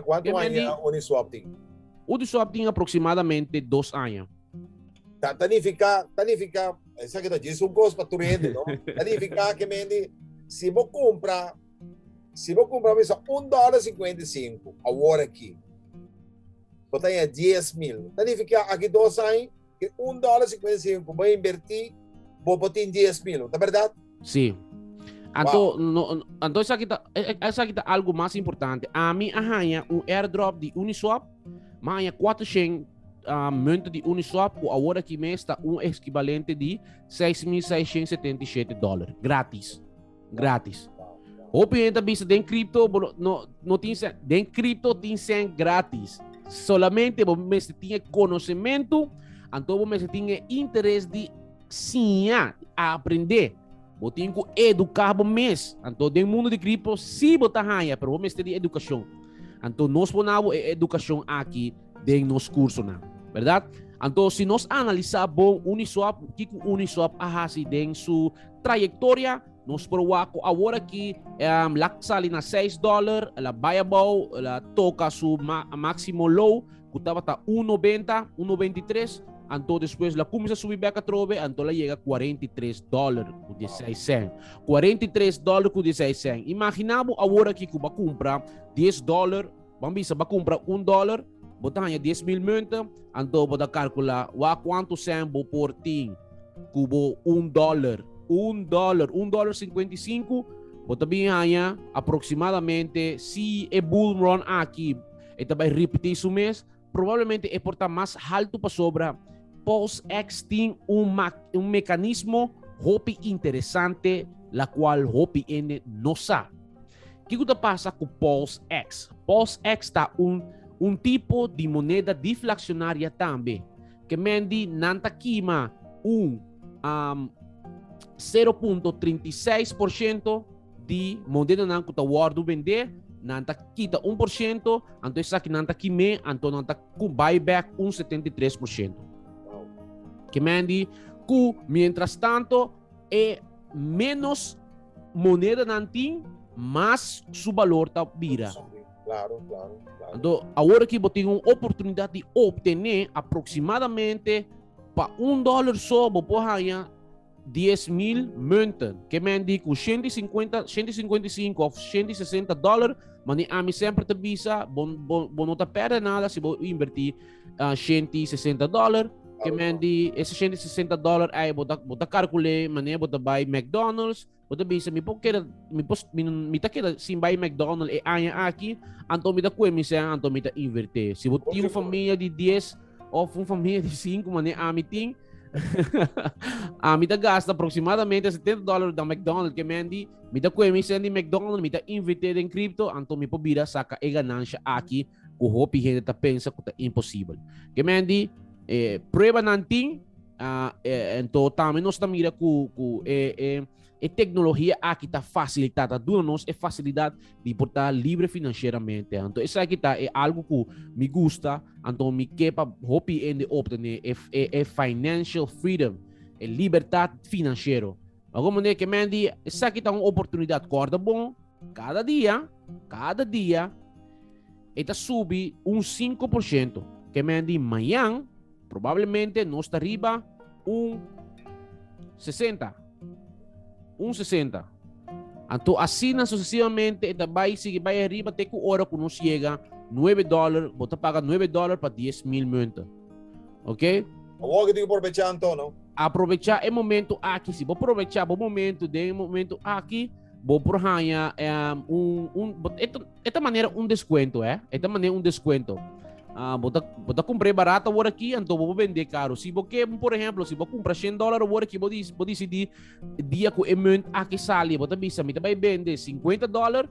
quanto años Uniswap tem? Uniswap tem aproximadamente 2 anos. Tanifica, essa que diz um custo para tu rende, não? Tanifica que mendi, se vou comprar mesmo $1,55 agora aqui, eu tenho 10 mil. Tanifica aqui 2 anos, que $1,55 vou invertir, vou botar em 10 mil, tá verdade? Sim. Então, então essa aqui tá algo mais importante. A mim arranha um airdrop de Uniswap, mas 400 monta de Uniswap, agora que mês está um equivalente de $6.677. Grátis. O cliente visa de cripto, não tem de cripto tem grátis. Solamente você tem conhecimento, então você tem interesse de sim aprender. Você tem que educar você. Então, no mundo de cripto, sim, você ganha, mas você tem educação. Então, nós ponemos educação aqui dentro do nosso curso, verdade? Então, se nós analisarmos Uniswap, o que o Uniswap faz dentro sua trajetória, nós provamos agora que ela sai na $6, ela viable, ela toca seu máximo low, que estava a 1,90, 1,93. Então, depois ela começa a subir bem a trove, então ela chega a $43 com 16 cents. $43 com 16 cents. Imaginamos agora que vai comprar $10, vamos ver, vai comprar $1, botar ganha 10 mil monta, então vai calcular quanto cents vou por ti, cubo $1, $1.55, você ganha aproximadamente, se é bull run aqui, e vai repetir isso mês, provavelmente é portar mais alto para sobra. PulseX tem um mecanismo hopi interessante, la qual hopi não sabe. O que passa com PulseX? PulseX está um tipo de moeda deflacionária também, que mendi nanta quima 0,36% de moeda não que está guardo vender, nanta quita 1%, então isso aqui nanta quime, então nanta com buyback 73%. Que mendi que, mientras tanto, é menos moeda nantin, mas seu valor está vira. Claro. Então, agora que você tem uma oportunidade de obter aproximadamente para $1 só, você pode ganhar 10 mil montas, que mendi com 155 ou $160, mas a mim sempre te avisa, você não perde nada se você invertir $160. Que mendi esse $160 aí bota calculei maneira bota buy McDonald's bota bisa me tá queda sim buy McDonald's e anya aqui então me dá com me sen então me tá inverter se você tem uma família de 10 ou uma família de 5 maneira a me tem a me tá gasta aproximadamente $70 da McDonald's que mendi me dá com me sen de McDonald's me tá inverter em cripto então me pobira saca e ganância aqui o hopi gente tá pensa que tá impossível que mendi prueba nanting então também nós estamos mira com tecnologia aqui está facilitada dando-nos a facilidade de portar livre financeiramente então isso aqui tá é algo que me gusta então me quepa hopi em obter é financial freedom é liberdade financeira alguma maneira que me diz isso aqui tá uma oportunidade corda bom cada dia está sube 5% que me diz amanhã provavelmente nós está arriba 60. Então, assim sucessivamente, vai arriba até que hora que nós chega $9, você paga $9 para 10 mil monta. Ok? O que tem que aproveitar então, não? Aproveitar o momento aqui. Se você aproveitar o momento aqui, você pode ganhar esta maneira desconto, Esta maneira desconto. Você comprar barato agora aqui, então vou vender caro. Se você, por exemplo, se você comprar $100 agora aqui, você decidir dia que o monte aqui sai, você bisa, me vai vender $50,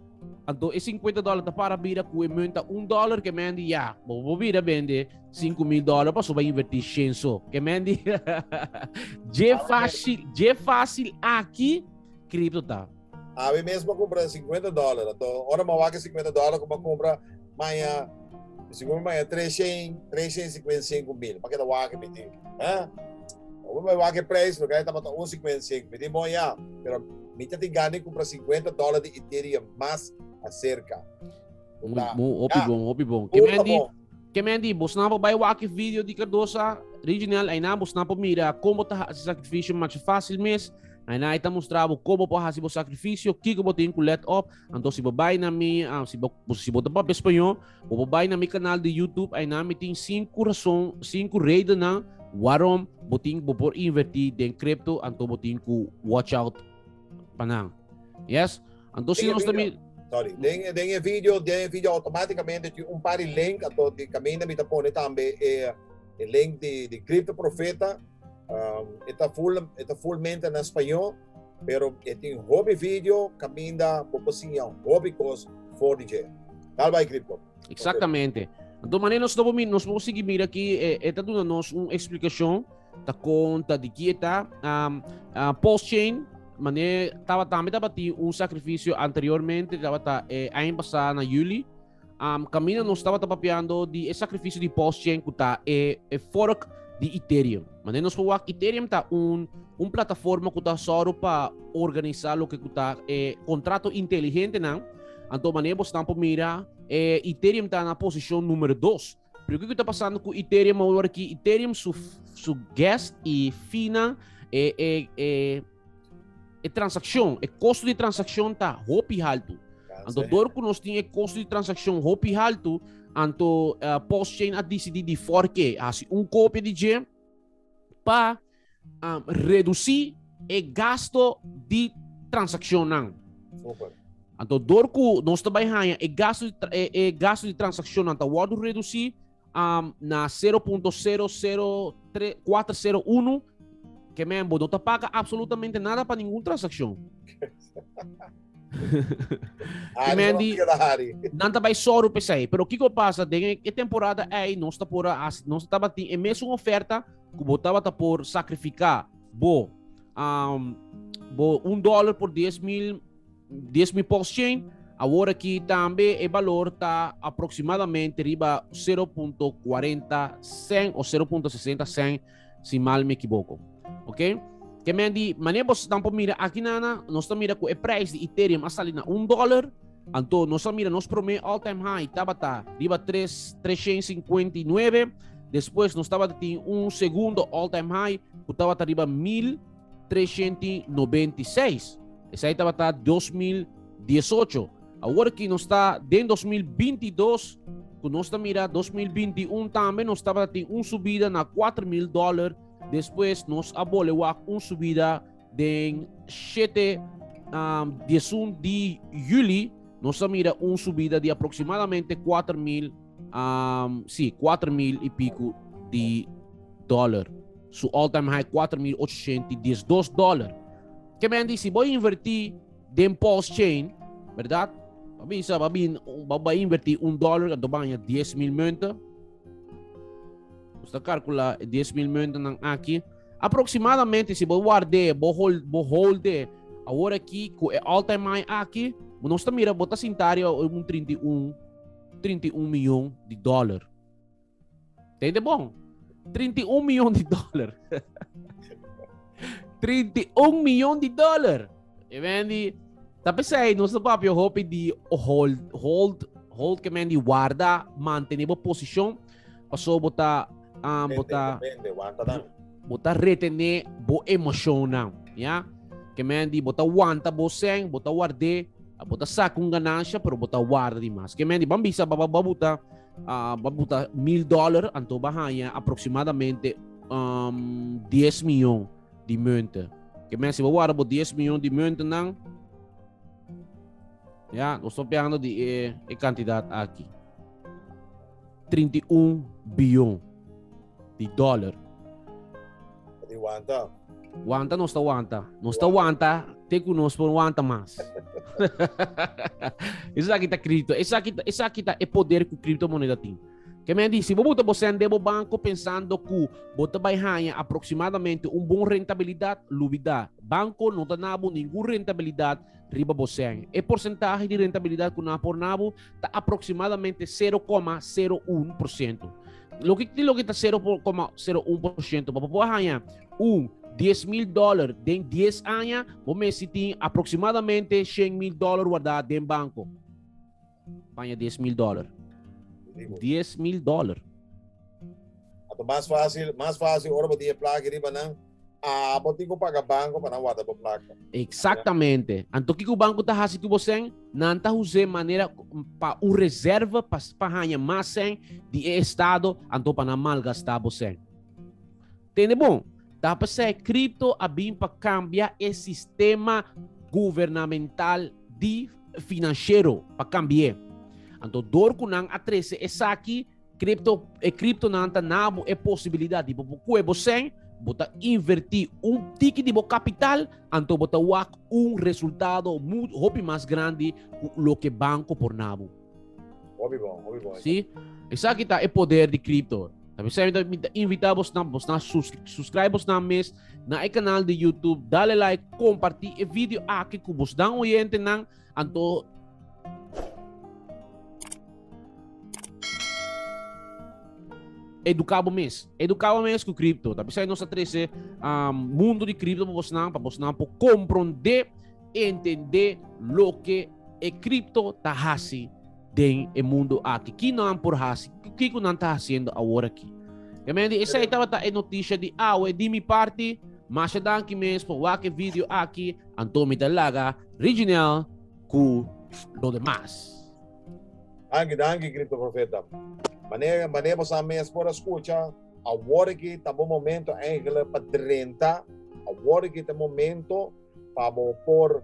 então esse $50 tá para vira com o monte $1 que mende vou vira vender $5,000 para vai invertir 100 só, que mende je fácil aqui cripto tá. A mim mesmo comprar $50, então hora mais que $50 como compra amanhã segundo mim, 355 mil. Para que o que me tem? O meu preço, porque está matando 155. Me tem bom já. Mas me tem ganho comprar $50 de Ethereum mais acerca. Opi bom. Kemendi, bos na po ba waki video di Cardosa regional ay na bos na po mira como ta sa sacrificio mais fácil mes. Ay na ita mostrava como po hasi bo sacrificio, kiko bo tin let up. Anto si babay na mi si bo ta pa espanhol, o babay na mi canal de YouTube ay na mi tin 5 rede na warom boting bo por invertir den crypto anto boting ku watch out panang. Yes? Anto si nós também Tem vídeo automaticamente um par de link ato de caminho me tapone também link de Crypto Profeta. Está fullmente na espanhol, pero tem hobby video caminda população hobby cos for DJ. Tal vai Crypto. Exatamente. Então, maneira nós vamos conseguir vir aqui está dando nós uma explicação da conta de que está post-chain. Maneira também um sacrifício anteriormente estava ano passado na julho. Caminho nós estava papiando de sacrifício de post-chain que está fork de Ethereum. Maneira nós falamos que Ethereum tá plataforma que tá só para organizar o que tá contrato inteligente não. Então maneira você tá mira Ethereum tá na posição número 2. Pero o que está passando com Ethereum agora aqui? Ethereum su gas e fina transação, custo de transação tá hopi alto. Então dor que nós tinha custo de transação hopi alto, anto post-chain a decidir de forque assim cópia de gem para reduzir o gasto de transação não. Então dor que nós também ganha gasto de transação então vamos reduzir na 0.00401 que mesmo não te paga absolutamente nada para nenhuma transação. Não vai só o PCI, pero o que passa de temporada aí nós estava tem mesmo oferta que botava por sacrificar $1 por 10,000 post-chain. Agora aqui também o valor está aproximadamente riba 0.40 cent ou 0.60 cent, se mal me equivoco. Ok? Que mendi, maneira você tampo mira aqui nana, nós estamos mira com o preço de Ethereum a salir na $1. Então nós mira nós prometo all time high estava riba 359. Depois nós estava tem segundo all time high que estava riba 1.396. Esse aí estava 2018. Agora que nós está em 2022, que nós está mira 2021 também nós estava tem subida na $4,000. Depois nós aboleu subida de 11 de julho, nós mira subida de aproximadamente 4,000 e pico de dólar. Su all time high $4,812. Que me diz, se vou invertir em post-chain, verdade? Vai invertir $1, então vai 10,000 monta. Você calcula 10,000 monta aqui. Aproximadamente, se vou guardar, vou hold, agora aqui, com o all time high aqui, nós estamos botar cintário 31 milhões de dólares. Entende bom? 31 milhões de dólares. 31 milhões de dólares. E vendi, tapos aí, nós estamos hope de hold, que vendi guarda, manter a posição, passou botar retener bo emoção não, ya? Que mendi botar wanta bo seng, botar guarde, botar saco ganância, pero botar guarda demais. Que mendi bambisa babuta $1,000, anto bahaya aproximadamente 10 milhões de monta. Que mendi se guarda bo 10 milhões de monta não, ya? Nós estamos pegando de quantidade aqui. 31 bilhões de dólar. Wanta não está wanta. Não está wanta, tem que nós por wanta mais. Isso aqui está cripto. Isso aqui está é poder que a criptomoeda tem. Que me diz, se você anda no banco pensando que você vai ganhar aproximadamente bom rentabilidade, lubida. Banco não dá nenhuma rentabilidade riba você. E porcentagem de rentabilidade que não por nabo está aproximadamente 0,01%. Lo que está 0,01%, para poder ganhar $10,000 em 10 anos, você tem aproximadamente $100,000 guardado em banco. Panha $10,000. Digo, $10,000. ato mais fácil, ora botinha placa riba nang, botinho paga banco para não guardar a placa. Exatamente. Anto que o banco tá hasi tu você, não tá usando maneira para reserva para ganhar mais sem de estado, anto para não malgastar você. Entende bom? Dá para ser cripto a bem para cambiar o sistema governamental de financeiro para cambiar. Anto dor com não atrese essa aqui cripto não tá nabo é possibilidade tipo porque você bota invertir ticket de capital anto bota resultado muito mais grande do que banco por nabo. Hobby bom. Sim? Essa aqui tá é poder de cripto. Tapi saya invitamos na subscribe na mes na canal de YouTube, dale like, compartir o vídeo aqui que vos dão oyente nang anto educabo mes com cripto. Tapi saya nos atrese mundo de cripto para vos não compreender, entender lo que é cripto tá hasi den o mundo aqui. Que não por hasi, que não tá fazendo agora aqui. Essa aí tava a notícia de de minha parte, mas dan que mesmo o vídeo aqui, Antônio Talaga, original com lo demais. Danke, Cripto Profeta. Maneira sa mes por escucha, agora que está bom momento para 30, agora que está momento para por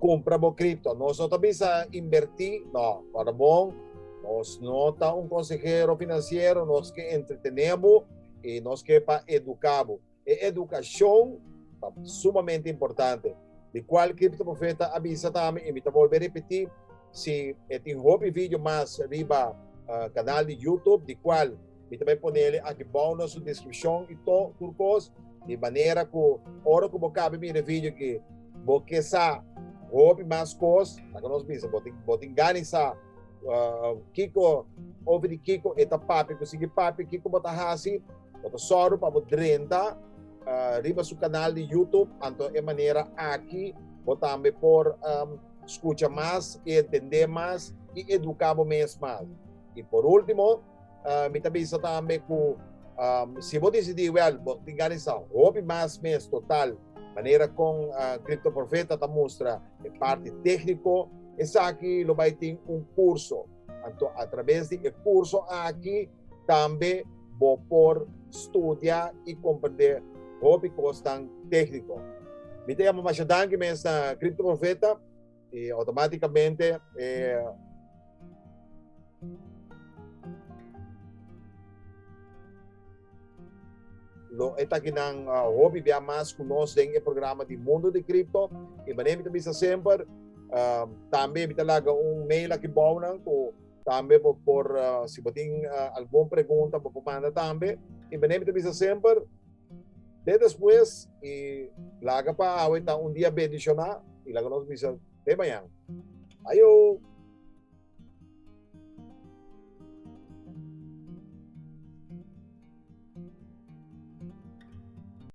comprar cripto. Nós não também invertir, não, para bom, nós não está consejero financeiro, nós que entretenemos e nós que para educamos. E educação é sumamente importante. De qual Cripto Profeta avisa também, e me volver a repetir, se tem hobby vídeo mais riba canal de YouTube, de qual me também poner aqui bom na sua descrição e turcos, de maneira que ora que cabe me vídeo que porque sa hobby mais coisas, tá que nós bisa, botin ganha sa Kiko over de Kiko eta papi, consegui papi Kiko bota hasi, bota soro para 30 riba su canal de YouTube, anto é maneira aqui botamos por escucha mais e entender mais e educar mais. E por último, me tabisa também que se você decidir, tinggal sa hobby mais mês total, maneira com Cripto Profeta ta mostra a parte técnico, essa aqui lo vai ter curso. Então, através de curso aqui, também vou por estudar e compreender hobby costan técnico. Me tenho mais danke mês na Cripto Profeta e automaticamente esta aqui ng hobby via mas conosco ang programa de Mundo de Cripto e manem também sempre também talaga mail aqui bom nang ko também por se boting alguma pergunta para manda também e manem também sempre de depois e laga pa awit dia bendicionar e laga nos bisa de manhã. Ayo